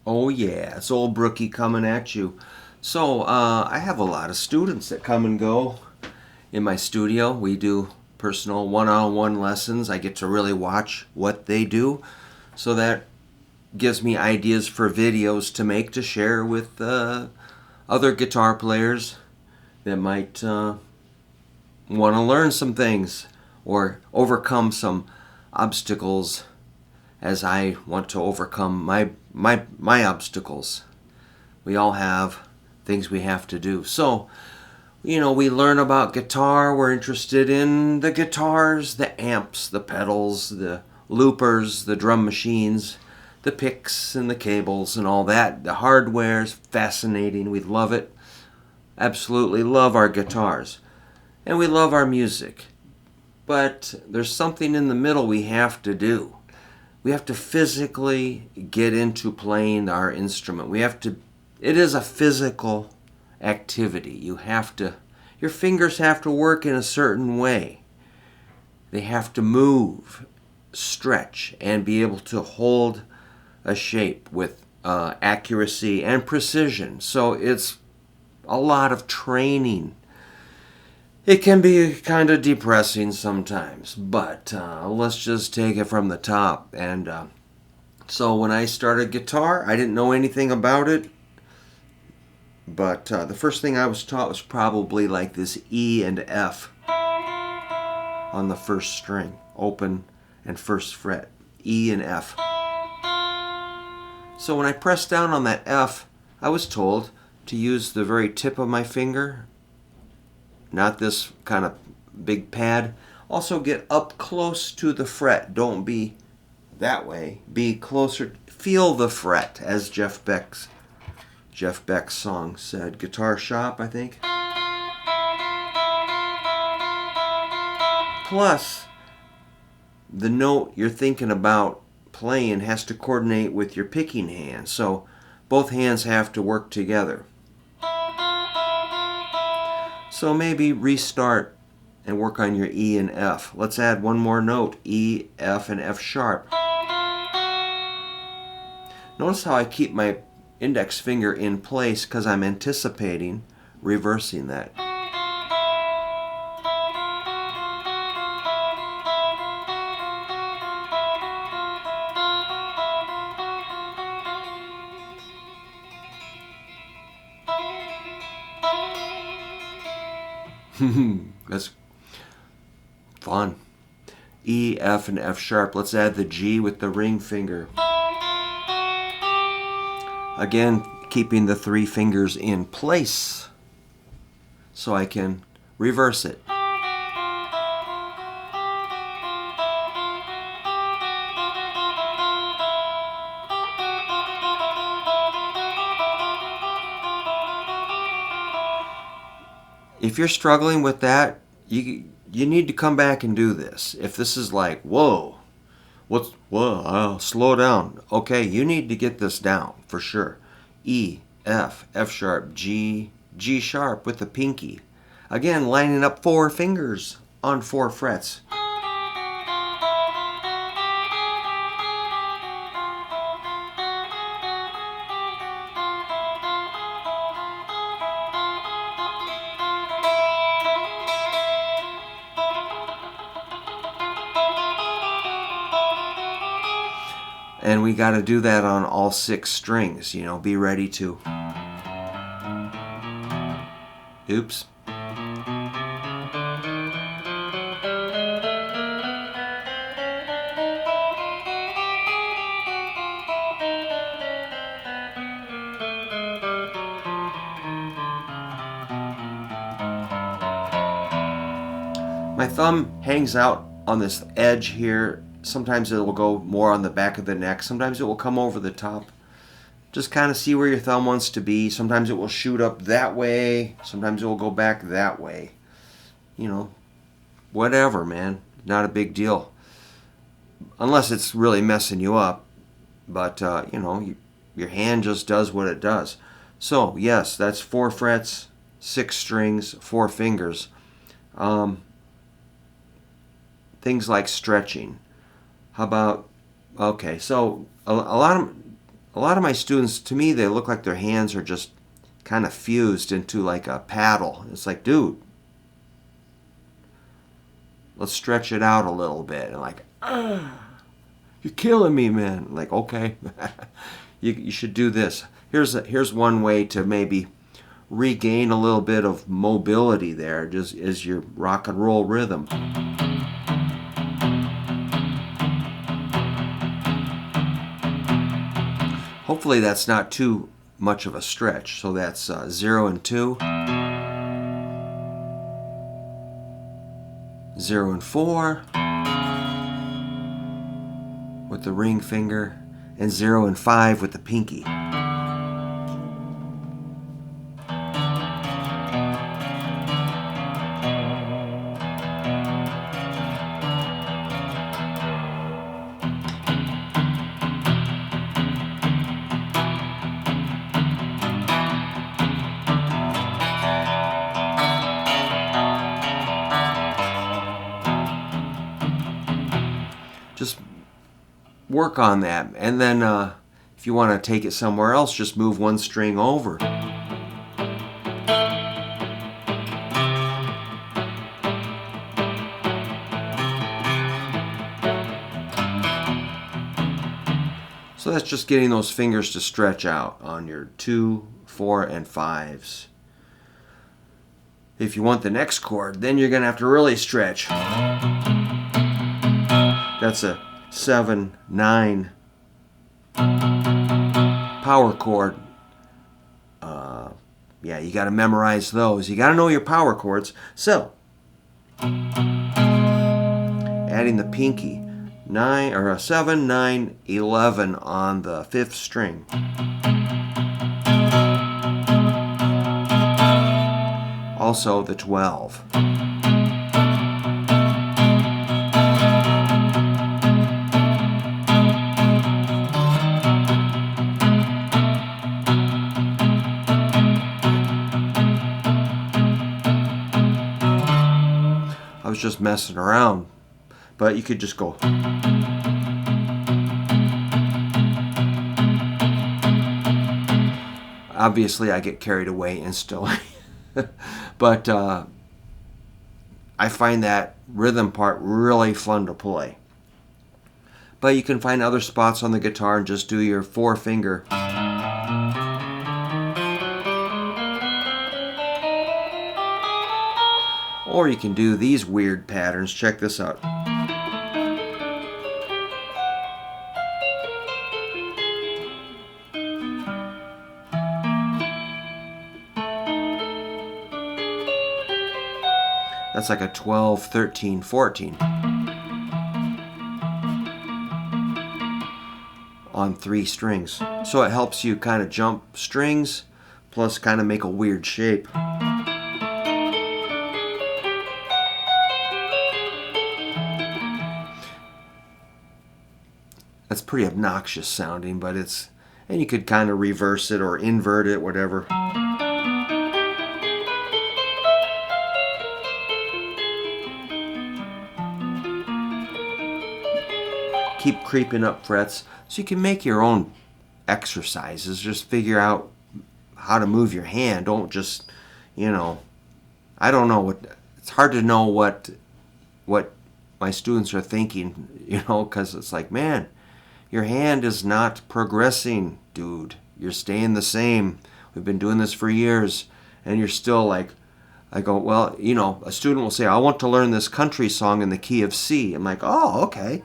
Oh yeah, it's old Brookie coming at you. I have a lot of students that come and go in my studio. We do personal one-on-one lessons. I get to really watch what they do, so that gives me ideas for videos to make to share with other guitar players that might want to learn some things or overcome some obstacles as I want to overcome my obstacles. We all have things we have to do. We learn about guitar. We're interested in the guitars, the amps, the pedals, the loopers, the drum machines, the picks and the cables and all that. The hardware is fascinating. We love it. Absolutely love our guitars. And we love our music. But there's something in the middle we have to do. We have to physically get into playing our instrument. It is a physical activity. Your fingers have to work in a certain way. They have to move, stretch, and be able to hold a shape with accuracy and precision. So it's a lot of training. It can be kind of depressing sometimes, but let's just take it from the top. So when I started guitar, I didn't know anything about it, but the first thing I was taught was probably like this E and F on the first string, open and first fret, E and F. So when I pressed down on that F, I was told to use the very tip of my finger, not this kind of big pad. Also get up close to the fret. Don't be that way. Be closer. Feel the fret, as Jeff Beck's song said. Guitar Shop, I think. Plus, the note you're thinking about playing has to coordinate with your picking hand. So both hands have to work together. So maybe restart and work on your E and F. Let's add one more note, E, F, and F sharp. Notice how I keep my index finger in place because I'm anticipating reversing that. That's fun. E, F, and F sharp. Let's add the G with the ring finger. Again, keeping the three fingers in place so I can reverse it. If you're struggling with that, you need to come back and do this. If this is like, whoa, slow down. Okay, you need to get this down for sure. E, F, F sharp, G, G sharp with the pinky. Again, lining up 4 fingers on 4 frets. And we got to do that on all 6 strings, be ready to. Oops. My thumb hangs out on this edge here. Sometimes it will go more on the back of the neck. Sometimes it will come over the top. Just kind of see where your thumb wants to be. Sometimes it will shoot up that way. Sometimes it will go back that way. Whatever, man. Not a big deal. Unless it's really messing you up. But, your hand just does what it does. So, yes, that's 4 frets, 6 strings, 4 fingers. Things like stretching. How about, okay, so a a lot of my students, to me, they look like their hands are just kind of fused into like a paddle. It's like, dude, let's stretch it out a little bit. And like, you're killing me, man. Like, okay, you should do this. Here's one way to maybe regain a little bit of mobility there, just as your rock and roll rhythm. Hopefully that's not too much of a stretch. So that's 0 and 2, 0 and 4 with the ring finger, and 0 and 5 with the pinky. Just work on that, and then if you want to take it somewhere else, just move one string over. So that's just getting those fingers to stretch out on your 2, 4, and 5s. If you want the next chord, then you're going to have to really stretch. That's a 7, 9 power chord. Yeah, you got to memorize those. You got to know your power chords. So, adding the pinky, 9 or 7, 9, 11 on the 5th string. Also the 12. I was just messing around, but you could just go. Obviously, I get carried away instantly, but I find that rhythm part really fun to play. But you can find other spots on the guitar and just do your 4-finger. Or you can do these weird patterns. Check this out. That's like a 12, 13, 14 on 3 strings. So it helps you kind of jump strings, plus kind of make a weird shape. That's pretty obnoxious sounding, but it's, and you could kind of reverse it or invert it, whatever. Keep creeping up frets, so you can make your own exercises. Just figure out how to move your hand. Don't just, I don't know what, it's hard to know what my students are thinking, because it's like, man, your hand is not progressing, dude. You're staying the same. We've been doing this for years, and you're still like, I go, well, a student will say, I want to learn this country song in the key of C. I'm like, oh, okay.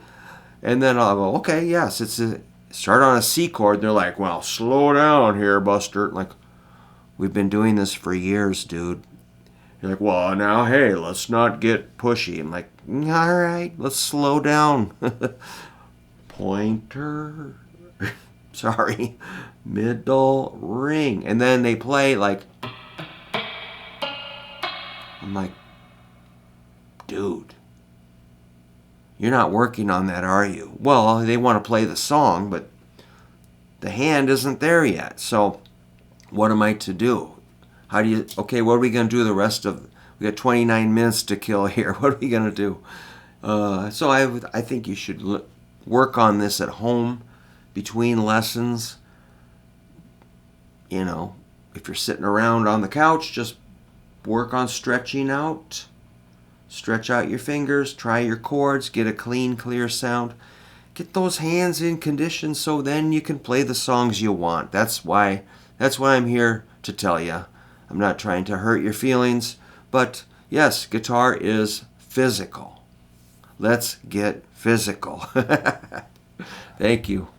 And then I'll go, okay, yes, start on a C chord. They're like, well, slow down here, Buster. I'm like, we've been doing this for years, dude. You're like, well, now, hey, let's not get pushy. I'm like, all right, let's slow down. Pointer, sorry, middle, ring. And then they play like, I'm like, dude, you're not working on that, are you? Well, they want to play the song, but the hand isn't there yet. So what am I to do? Okay, what are we going to do the rest of, we got 29 minutes to kill here. What are we going to do? So I think you should work on this at home between lessons. you know, if you're sitting around on the couch, just work on stretching out. Stretch out your fingers, try your chords, get a clean, clear sound. Get those hands in condition so then you can play the songs you want. That's what I'm here to tell you. I'm not trying to hurt your feelings, but yes, guitar is physical. Let's get physical. Thank you.